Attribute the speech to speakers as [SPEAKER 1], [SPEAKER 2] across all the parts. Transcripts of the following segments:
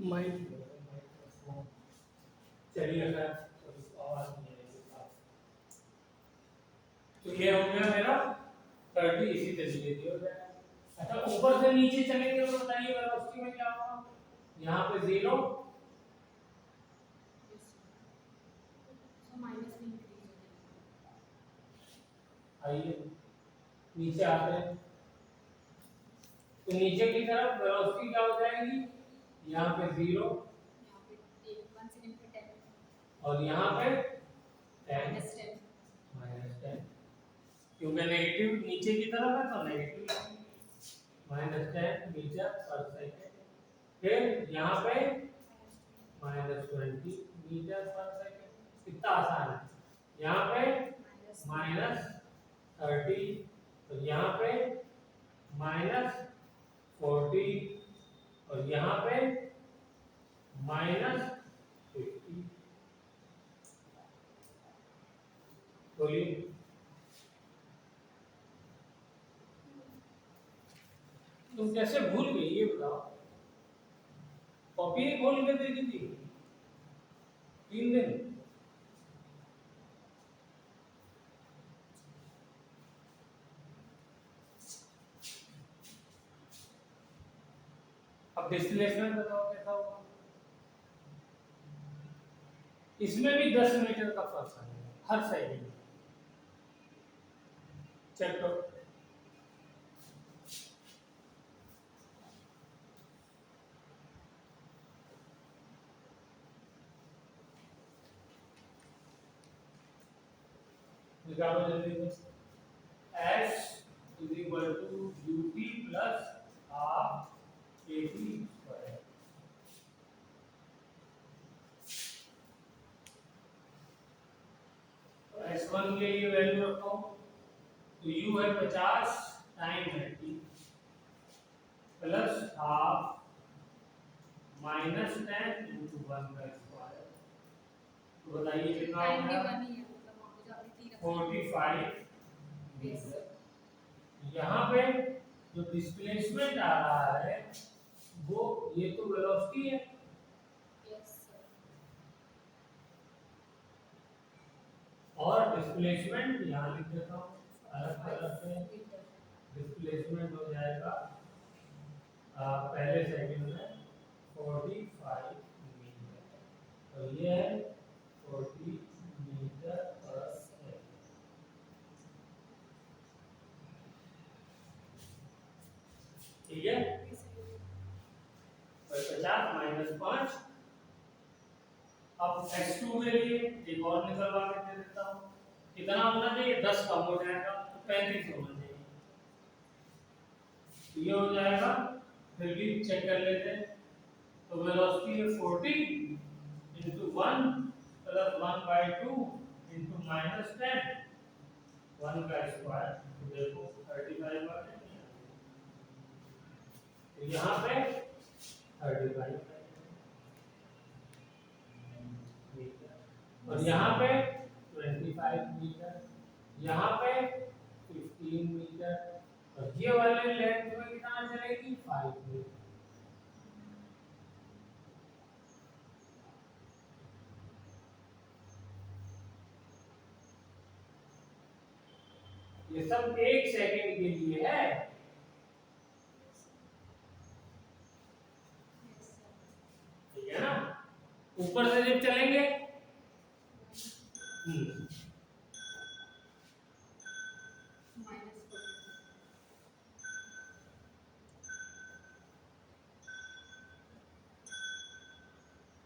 [SPEAKER 1] Mic चलिए sir आवाज नहीं आ रही। तो ये हो गया मेरा 30 इसी तरीके से हो जाएगा। अच्छा ऊपर से नीचे चलेंगे तो बताइए वेलोसिटी में क्या होगा। यहाँ पे 0
[SPEAKER 2] माइनस में इंक्रीज हो जाएगा।
[SPEAKER 1] आइए नीचे आते हैं तो नीचे की तरफ वेलोसिटी क्या हो जाएगी। यहाँ पे 0
[SPEAKER 2] यहाँ पे 1 सेकंड पे 10
[SPEAKER 1] और यहाँ पे 10
[SPEAKER 2] -10
[SPEAKER 1] -10 क्योंकि नेगेटिव नीचे की तरफ है तो नेगेटिव -10 मीटर पर सेकंड। फिर यहाँ पे -20 मीटर पर सेकंड। कितना आसान है। यहाँ पे -30 तो यहाँ पे -40 और यहाँ पे -50। बोलिए तुम कैसे भूल गई ये बताओ। कॉपी खोल के दे दी थी 3 दिन। अब डिस्प्लेसमेंट बताओ कैसा होगा। इसमें भी 10 मीटर का फर्क है हर साइड में। चेक करो निकालो जल्दी से। S is equal to ut plus half at square. S1 के लिए वैल्यू रखो तो u है 50 टाइम 30 प्लस हाफ -10 into 1 का स्क्वायर। तो बताइए कितना
[SPEAKER 2] टाइम भी
[SPEAKER 1] होगा।
[SPEAKER 2] बनी है मतलब वहां पे जाके 3
[SPEAKER 1] 45
[SPEAKER 2] यस
[SPEAKER 1] यहाँ पे जो डिस्प्लेसमेंट आ रहा है वो ये तो वेलोसिटी है
[SPEAKER 2] यस
[SPEAKER 1] और डिस्प्लेसमेंट यहाँ लिख देता हूँ अलग अलग से। डिस्प्लेसमेंट हो जाएगा पहले सेकंड में 45 मीटर तो ये है 40 मीटर पर सेकंड। ठीक है 50 -5। अब x2 के लिए एक और निकलवा के दे देता हूँ। कितना होना चाहिए 10 कम हो जाएगा तो 35 होना चाहिए। तो ये हो जाएगा। फिर भी चेक कर लेते हैं तो वेलोसिटी है 40 into 1 प्लस 1/2 into -10 1 का स्क्वायर। तो देखो 35 आ गया। तो यहाँ पे 35 मीटर और यहाँ पे 25 मीटर यहाँ पे 15 मीटर और ये वाले लेंथ में कितना चलेगी 5 मीटर। ये सब 1 सेकंड के लिए है। ठीक है ना। ऊपर से जब चलेंगे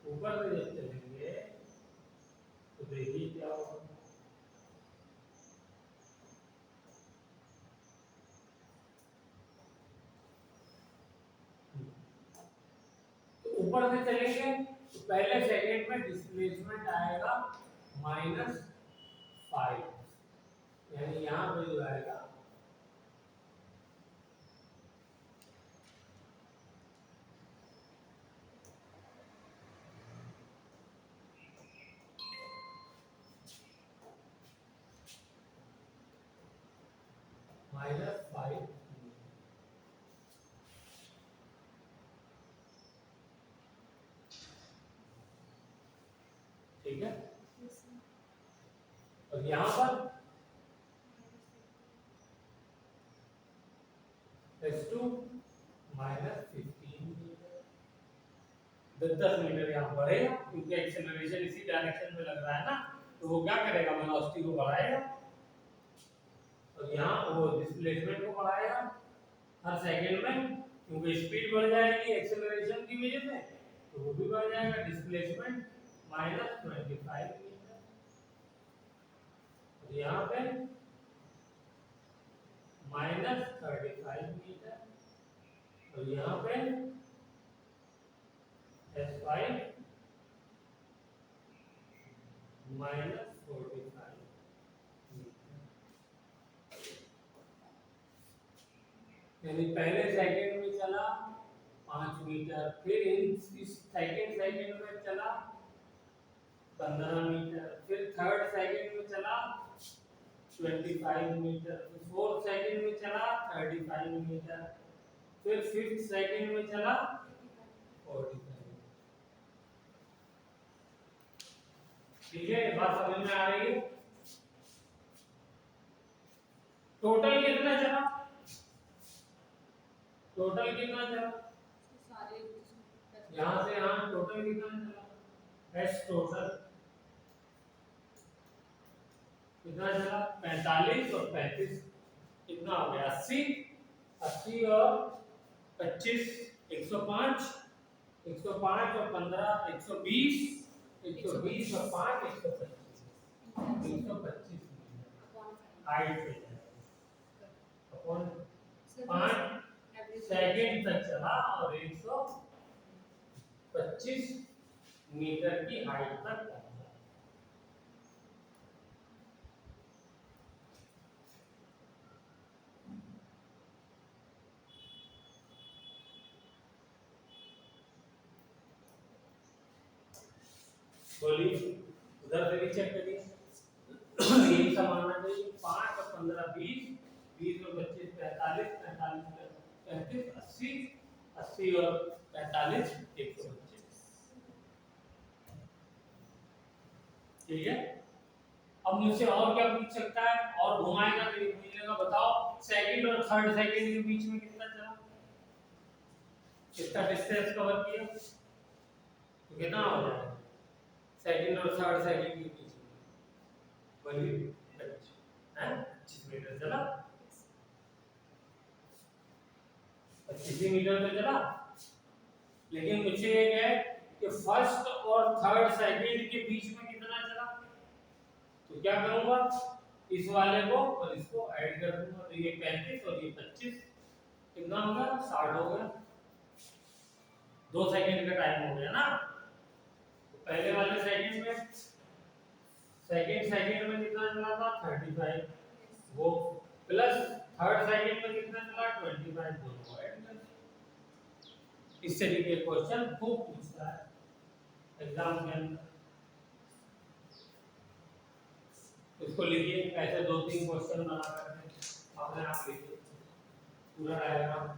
[SPEAKER 1] ऊपर से जब चलेंगे तो देखिए क्या होगा। तो ऊपर से चलेंगे तो पहले सेकंड में डिस्प्लेसमेंट आएगा -5 यानी यहाँ पे जो आएगा -5। ठीक है।
[SPEAKER 2] Yes, sir.
[SPEAKER 1] और यहाँ पर S2 माइनस 15 मीटर, 10 मीटर यहाँ बढ़ेगा क्योंकि एक्सेलरेशन इसी डायरेक्शन में लग रहा है ना, तो वो क्या करेगा, वेलोसिटी को बढ़ाएगा और यहाँ वो डिस्प्लेसमेंट को बढ़ाएगा हर सेकंड में, क्योंकि स्पीड बढ़ जाएगी एक्सेलरेशन की वजह से, तो वो भी बढ़ जाएगा डिस्प्लेसमेंट माइनस 25 मीटर। और यहाँ पे माइनस 35 मीटर और यहाँ पे S5 माइनस 45 मीटर। यानी पहले सेकंड में चला 5 मीटर, फिर इस सेकंड में चला 15 मीटर, फिर थर्ड सेकंड में चला 25 मीटर, फिर फोर्थ सेकंड में चला 35 मीटर, फिर फिफ्थ सेकंड में चला 45। ठीक है, बात समझ में आ रही है। टोटल कितना चला, टोटल कितना चला,
[SPEAKER 2] सारे
[SPEAKER 1] यहाँ से यहाँ टोटल कितना चला, एस टोटल कितना चला, 45 और 35 कितना हो गया, 80, 80 और 25 105, 105 और 15 120, 120 और 5 125, 125 हाइट पे अपॉन 5 सेकंड तक चला और 125 मीटर की हाइट तक पहुंचा। बोलिए, उधर से भी चेक करिए। यही सब आना चाहिए, 5 और 15 20, 20 और 25 45, 45 35 80, 80 और 45 125। ठीक है। अब मुझसे और क्या पूछ सकता है, और घुमाएगा तो ये पूछेगा, बताओ सेकंड और थर्ड सेकंड के बीच में कितना चला, कितना डिस्टेंस कवर किया, तो कितना हो जाएगा सेकंड और थर्ड सेकंड के बीच में, बोलिए 25 मीटर चला, 25 मीटर तो चला। लेकिन मुझे ये है कि फर्स्ट और थर्ड सेकंड के बीच में कितना चला, तो क्या करूंगा, इस वाले को और इसको ऐड कर दूंगा, तो ये 35 और ये 25 कितना होगा, 60 हो गया, 2 सेकंड का टाइम हो गया ना। तो पहले वाले सेकंड में सेकंड में कितना चला था 35, वो प्लस थर्ड सेकंड में कितना चला 25, दोनों ऐड कर। इस तरीके के क्वेश्चन खूब पूछता है एग्जाम के अंदर। इसको लिखिए, ऐसे 2-3 क्वेश्चन बना करके अपने आप लिखिए पूरा डायग्राम।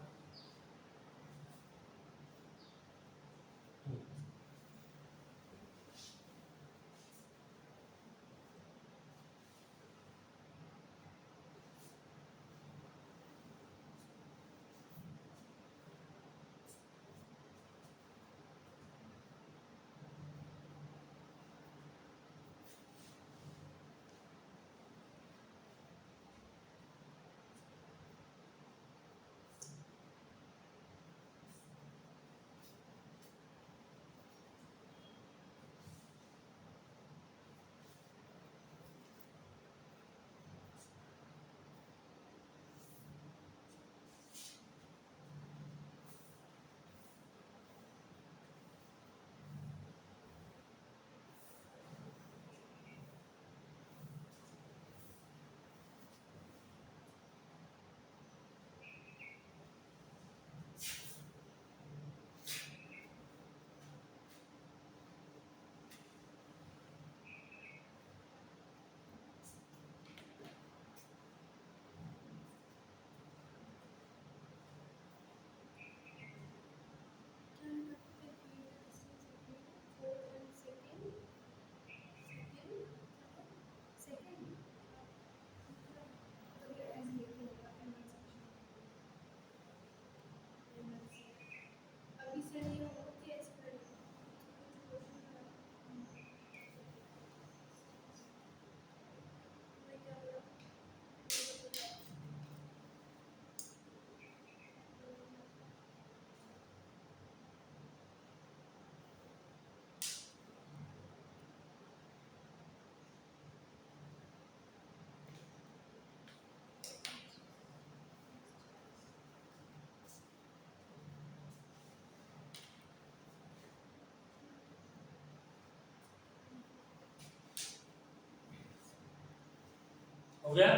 [SPEAKER 1] हो गया।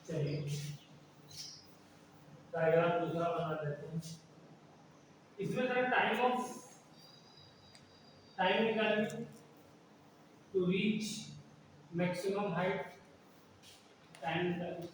[SPEAKER 1] चलिए डायग्राम दूसरा बना देते हैं। इसमें जरा टाइम निकालिए to reach maximum height. Time निकालिए।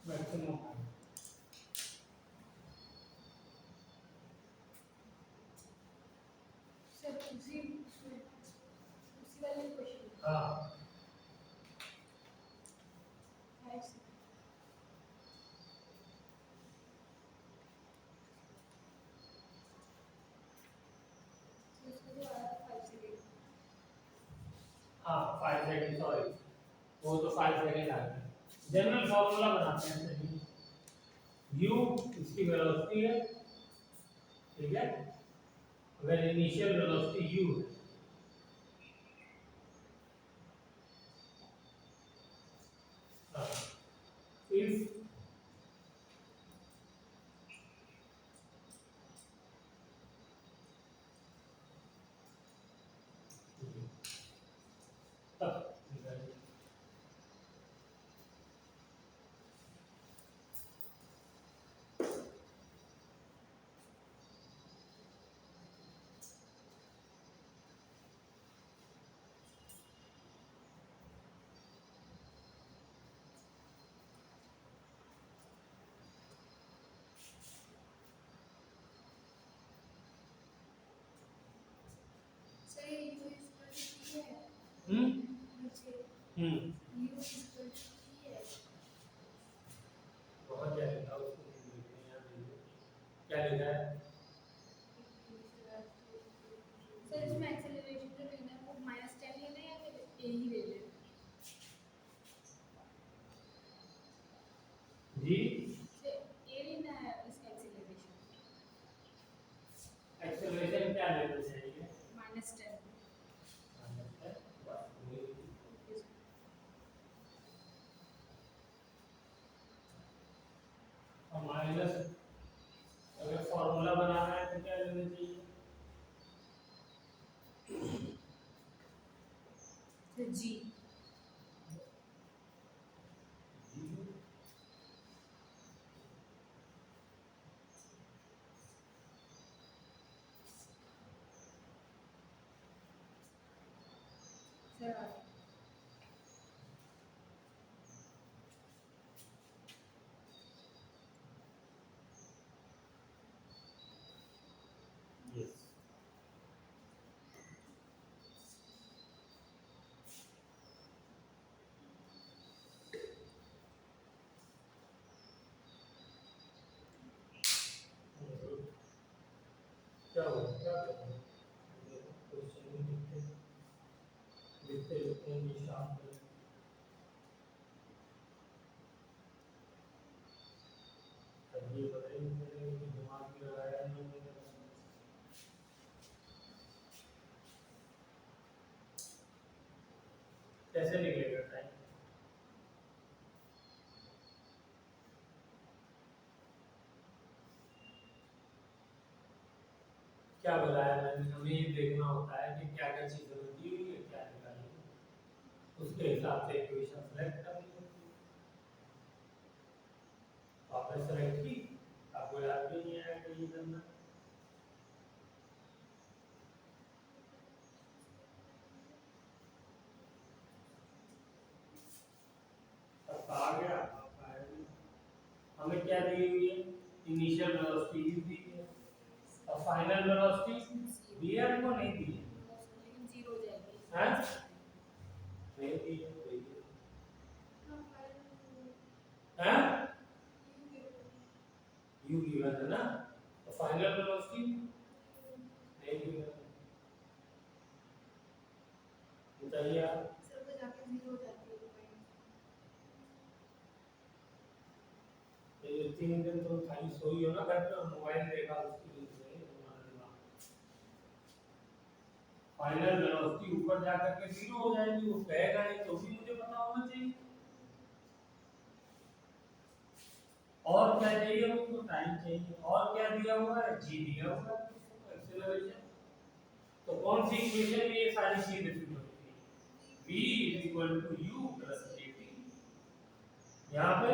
[SPEAKER 1] मैक्सिमम हाइट
[SPEAKER 2] सर उसी वाले क्वेश्चन
[SPEAKER 1] हाँ
[SPEAKER 2] है। तो इसमें जो आया 5 सेकंड।
[SPEAKER 1] हाँ 5 सेकंड, सॉरी वो तो 5 सेकंड आ गया। जनरल फॉर्मूला बनाते हैं। चलिए u इसकी वेलोसिटी है, ठीक है। अगर इनिशियल वेलोसिटी u है, इफ तब
[SPEAKER 2] सर ये u इक्वल टू t है।
[SPEAKER 1] हम्म
[SPEAKER 2] नीचे
[SPEAKER 1] हम्म
[SPEAKER 2] u इक्वल टू t है।
[SPEAKER 1] बहुत क्या लिखा उसको देखते हैं। यहाँ देखिए क्या लिखा है।
[SPEAKER 2] सर इसमें एक्सेलरेशन जो लेना है वो -10 लेना है या फिर a ही ले लें?
[SPEAKER 1] जी
[SPEAKER 2] सर a लेना है इसका एक्सेलरेशन
[SPEAKER 1] एक्सेलरेशन क्या लेना चाहिए।
[SPEAKER 2] -10।
[SPEAKER 1] और माइनस अगर फॉर्मूला बनाना है तो क्या लेना चाहिए।
[SPEAKER 2] तो g सर
[SPEAKER 1] यस क्या हो क्या क्वेश्चन में लिखते लिखते हैं शाम में ये बताइए मेरे दिमाग में लगाया नहीं मैंने। कैसे निकलेगा टाइम। क्या बताया मैंने, हमें ये देखना होता है कि क्या क्या चीजें दी हुई है, क्या निकाली है। उसके हिसाब से इक्वेशन सेलेक्ट करनी होती है। तो आपने सेलेक्ट की, आपको याद भी नहीं आया कि ये करना है। अब आ गया आपका आया। हमें क्या दी हुई है, इनिशियल वेलोसिटी u दी है और फाइनल वेलोसिटी दी है, हमको नहीं दी है।
[SPEAKER 2] लेकिन 0 हो जाएगी।
[SPEAKER 1] हैं? नहीं दी है, वही है। हैं? u गिवन है ना, तो फाइनल वेलोसिटी नहीं गिवन है। बताइए आप।
[SPEAKER 2] सर वो जाके 0 हो जाती है पॉइंट।
[SPEAKER 1] तीन दिन तो खाली सोई हो ना घर पे, मोबाइल देखा उसकी वजह से तुम्हारा दिमाग। फाइनल वेलोसिटी ऊपर जाकर के जीरो हो जाएगी, वो कहेगा नहीं तो भी मुझे पता होना चाहिए। और क्या चाहिए उसको? टाइम चाहिए। और क्या दिया हुआ है? जी दिया हुआ है, एक्सेलरेशन। तो कौन सी इक्वेशन में ये सारी चीजें फिट होती है? v = u + kt। यहाँ पे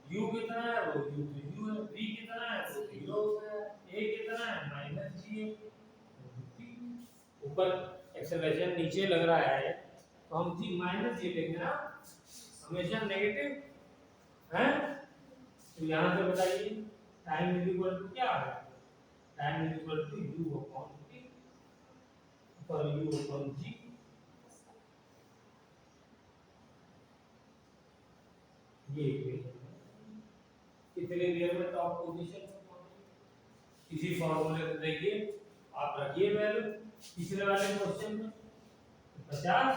[SPEAKER 1] u कितना है? वो u तो u है। v कितना है? वो 0 हो गया। a कितना है? -g। ऊपर एक्सेलरेशन नीचे लग रहा है तो हम जी -g लेंगे ना, हमेशा नेगेटिव है। तो यहाँ से बताइए टाइम क्या है? Time u/t for u/g। ये इक्वेशन कितने देर में टॉप पोजीशन पे पहुंचे? इसी फॉर्मूले से देखिए, आप रखिए वैल्यू पिछले वाले क्वेश्चन में 50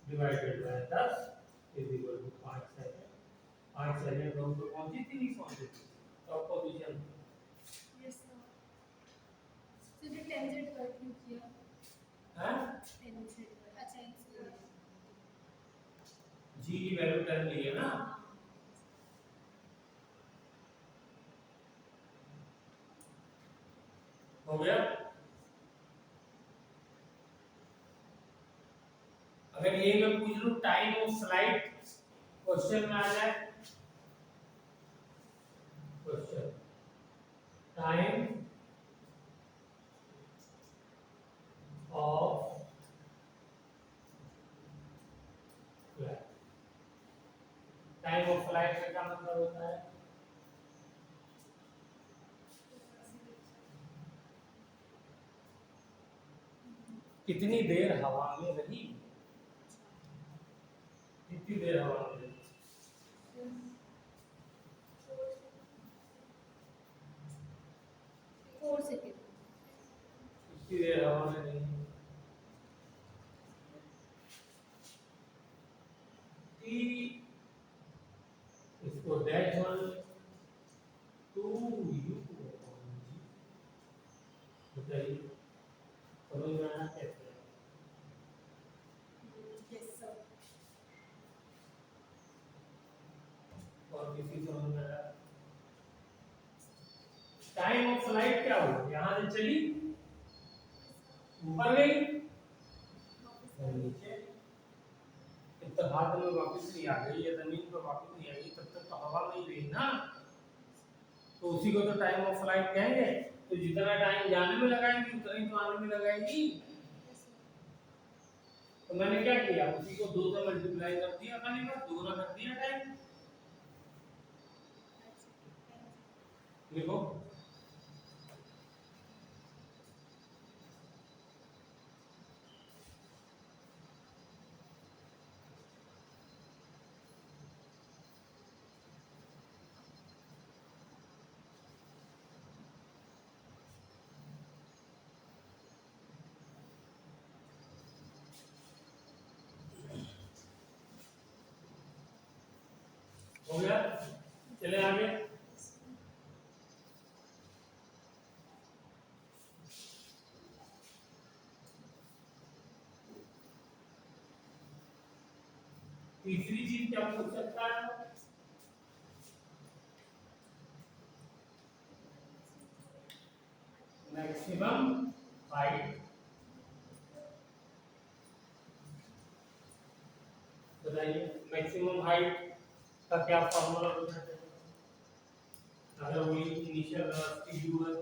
[SPEAKER 1] डिवाइडेड बाय 10 = 5 सेकंड। 5 सेकंड हम तो पहुंची थी, नहीं पहुंची थी टॉप पोजीशन।
[SPEAKER 2] Yes sir. तो जो 10 से डिवाइड क्यों किया?
[SPEAKER 1] हैं?
[SPEAKER 2] 10 से डिवाइड, अच्छा इसलिए
[SPEAKER 1] जी की वैल्यू 10 ली है ना। हो गया। अगर ये मैं पूछ लूं टाइम ऑफ फ्लाइट, क्वेश्चन में आ जाए question time of flight. Time of flight का क्या मतलब होता है? कितनी देर हवा में रही, कितनी देर हवा में रही।
[SPEAKER 2] 4 सेकंड।
[SPEAKER 1] कितनी देर हवा में रही। टी इसको डैश 1 2 u बताइए, समझ में आया कैसे?
[SPEAKER 2] Yes sir.
[SPEAKER 1] और किसी समझ में आया? टाइम ऑफ फ्लाइट क्या हुआ? यहाँ से चली, ऊपर गई, नीचे, जब तक हाथ में वापस नहीं आ गई या जमीन पर वापस नहीं आई तब तक तो हवा में ही रही ना। तो उसी को तो टाइम ऑफ फ्लाइट कहेंगे। तो जितना टाइम जाने में लगाएंगे उतना ही तो आने में लगाएगी। तो मैंने क्या किया, उसी को 2 से मल्टीप्लाई कर दिया, खाली बस दोगुना कर दिया टाइम। देखो हो गया। चले आगे। तीसरी चीज क्या पूछ सकता है? Maximum height. बताइए मैक्सिमम हाइट का क्या फॉर्मूला होता है? अगर वही इनिशियल वेलोसिटी u है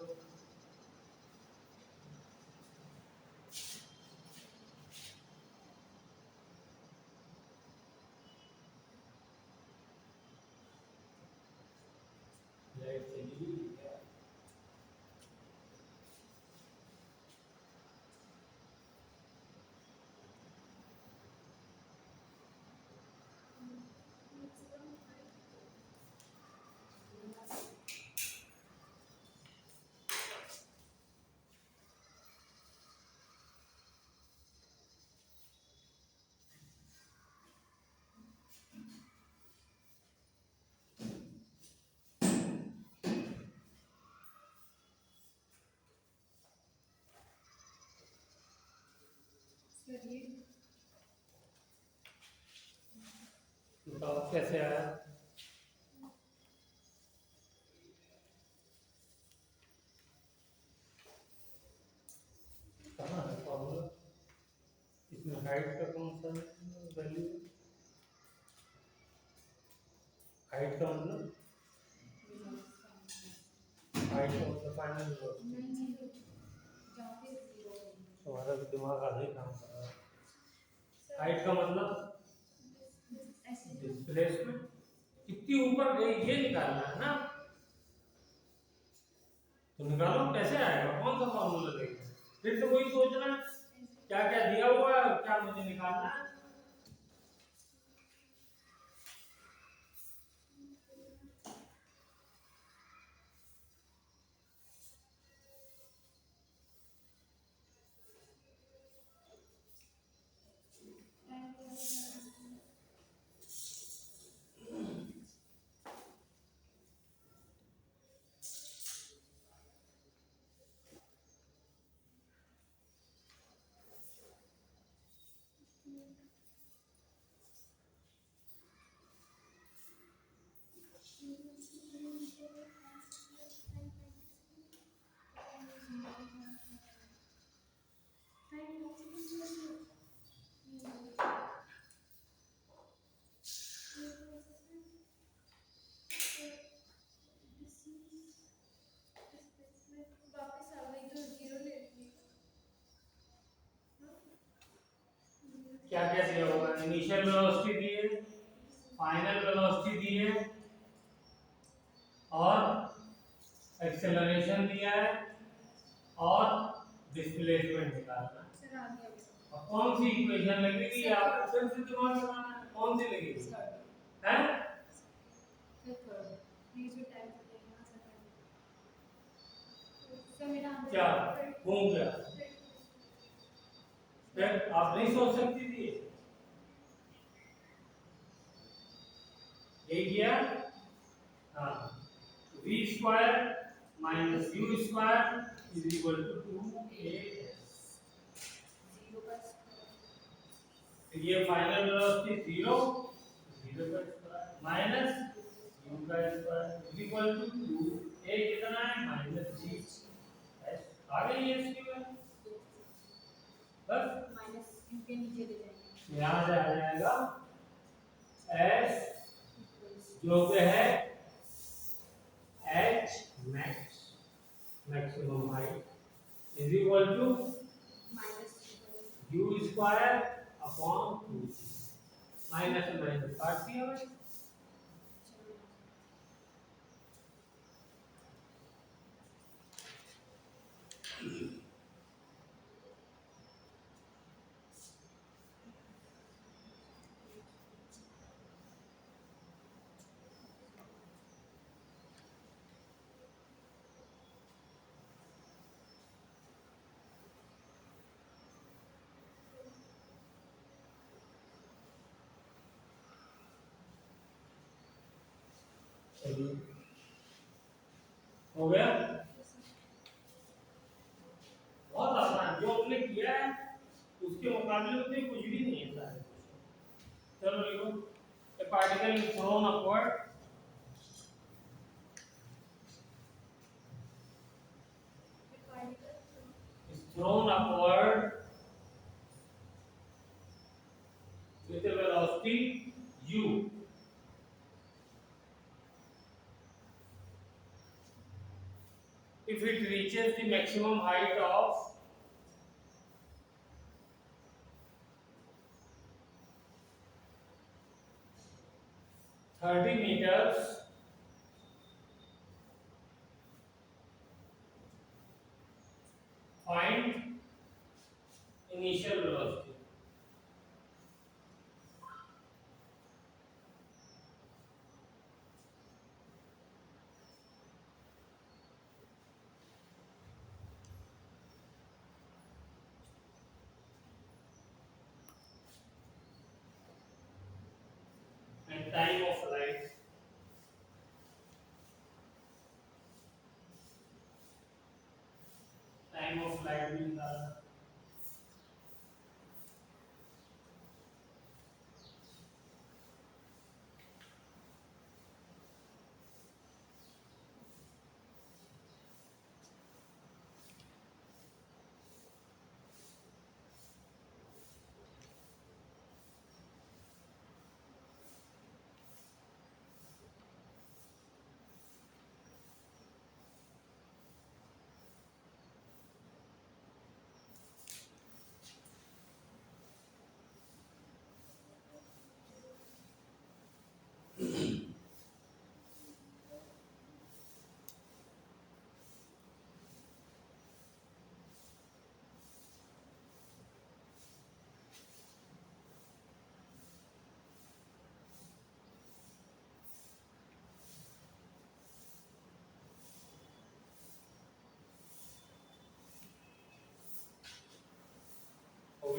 [SPEAKER 2] ये
[SPEAKER 1] बताओ कैसे आया। कहाँ है फॉर्मूला? इसमें हाइट का कौन सा वैल्यू? हाइट का मतलब हाइट का मतलब फाइनल वेलोसिटी।
[SPEAKER 2] नहीं जीरो जहाँ पे जीरो है
[SPEAKER 1] तुम्हारा भी दिमाग आधा ही काम कर रहा है।
[SPEAKER 2] सर
[SPEAKER 1] हाइट का मतलब
[SPEAKER 2] ऐसे
[SPEAKER 1] डिस्प्लेसमेंट कितनी ऊपर गई ये निकालना है ना। तो निकालो कैसे आएगा, कौन सा फॉर्मूला देगा, फिर से वही सोचना क्या क्या दिया हुआ है और क्या मुझे निकालना है।
[SPEAKER 2] वापस आ गई तो जीरो ले ली
[SPEAKER 1] क्या क्या दिया होगा, इनिशियल वेलोसिटी दी है, फाइनल वेलोसिटी दी है और एक्सेलरेशन दिया है और डिस्प्लेसमेंट निकालना है।
[SPEAKER 2] सर आ गया
[SPEAKER 1] अब कौन सी इक्वेशन लगेगी आपको फिर से दिमाग लगाना है, कौन सी लगेगी हैं?
[SPEAKER 2] ये जो टाइप है यहाँ से सर मेरा आंसर
[SPEAKER 1] क्या घूम गया, फिर आप नहीं सोच सकती थी यही किया। हाँ, v square minus u square is equal to 2as। ये फाइनल वेलोसिटी 0 का स्क्वायर माइनस u का square is equal to 2a कितना है माइनस g। आ गई है इसकी वैल्यू, बस
[SPEAKER 2] माइनस यू के नीचे ले जाएंगे
[SPEAKER 1] यहाँ से आ जाएगा s जो कि है h max maximum height is equal to
[SPEAKER 2] minus
[SPEAKER 1] u square upon 2 minus minus काट दिया भाई। चलिए हो गया, बहुत आसान, जो आपने किया है उसके मुकाबले में तो कुछ भी नहीं है सारे। चलो लिखो, a particle is thrown upward is thrown upward with a velocity u if it reaches the maximum height of 30 meters find initial velocity। and time of flight, time of flight भी निकालना।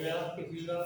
[SPEAKER 1] गया किसी का?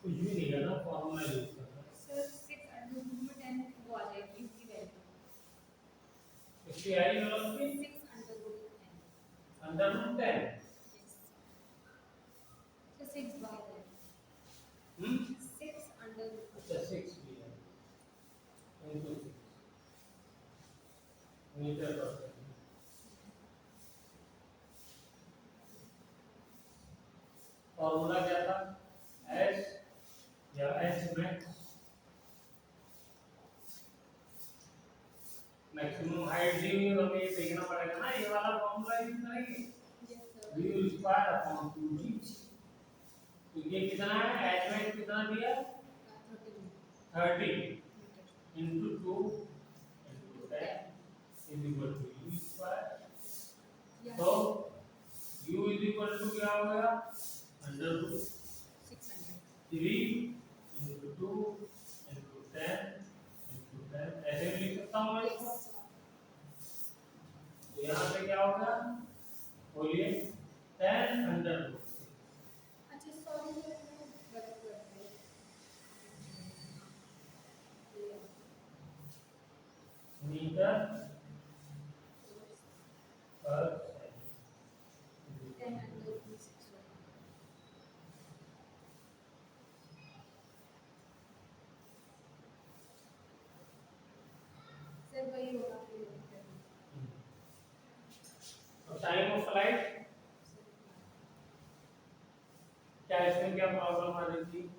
[SPEAKER 1] कुछ भी नहीं करना, फॉर्मूला यूज करना।
[SPEAKER 2] सर 6 अंडर रूट में 10 वो आ जाएगी इसकी वैल्यू।
[SPEAKER 1] इसकी आई velocity
[SPEAKER 2] 6 under root 10।
[SPEAKER 1] Under root 10।
[SPEAKER 2] Yes sir 6 बाहर है। 6 अंडर रूट।
[SPEAKER 1] अच्छा 6 भी है इनटू 6 मीटर पर सेकंड। फॉर्मूला क्या था? एस या एच मैक्स, मैक्सिमम हाइट दी हुई है, तो हमें ये देखना पड़ेगा ना, ये वाला फॉर्मूला यूज करेंगे।
[SPEAKER 2] Yes sir
[SPEAKER 1] v square upon 2g। तो ये कितना है? एच मैक्स कितना दिया? 30 into 2 into 10 is equal to u square। तो u is equal to क्या हो गया? Under root 3 into 2 into 10 into 10, ऐसे भी लिख सकता हूँ मैं इसको। तो यहाँ पे क्या होगा? बोलिए 10 अंडर रूट।
[SPEAKER 2] अच्छा सॉरी सर मैं गलत कर दी।
[SPEAKER 1] मीटर पर सेकंड।
[SPEAKER 2] 10 अंडर रूट 6 सर वही होगा फिर।
[SPEAKER 1] टाइम ऑफ फ्लाइट क्या, इसमें क्या प्रॉब्लम आ रही थी?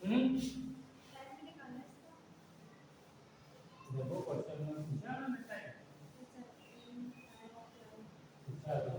[SPEAKER 2] टाइम भी निकालना है इसका।
[SPEAKER 1] देखो क्वेश्चन में पूछा ना मैं टाइम पूछा था।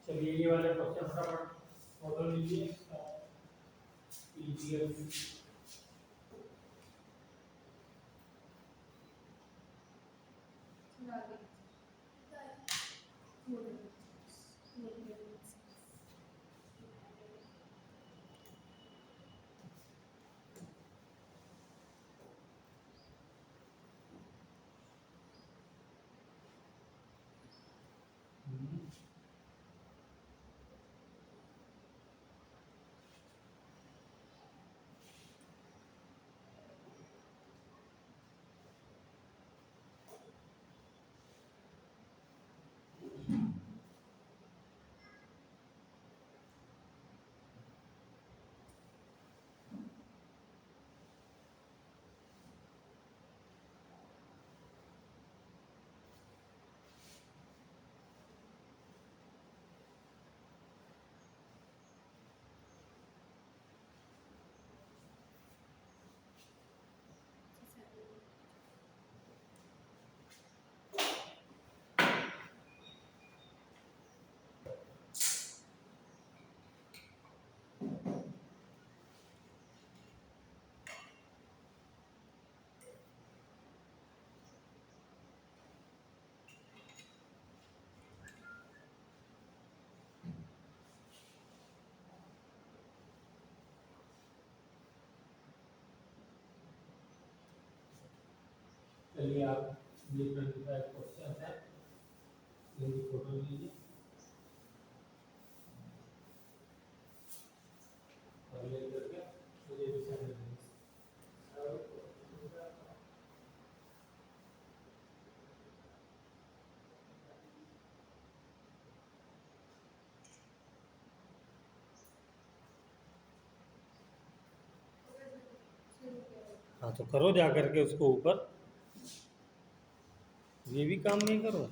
[SPEAKER 1] चलिए ये वाले क्वेश्चन फटाफट फोटो लीजिए पीडीएफ चलिए आप ये 25 क्वेश्चन है इनकी फोटो लीजिए और ले करके मुझे भी सेंड कर दीजिए हाँ तो करो जा करके उसको ऊपर ये भी काम नहीं करो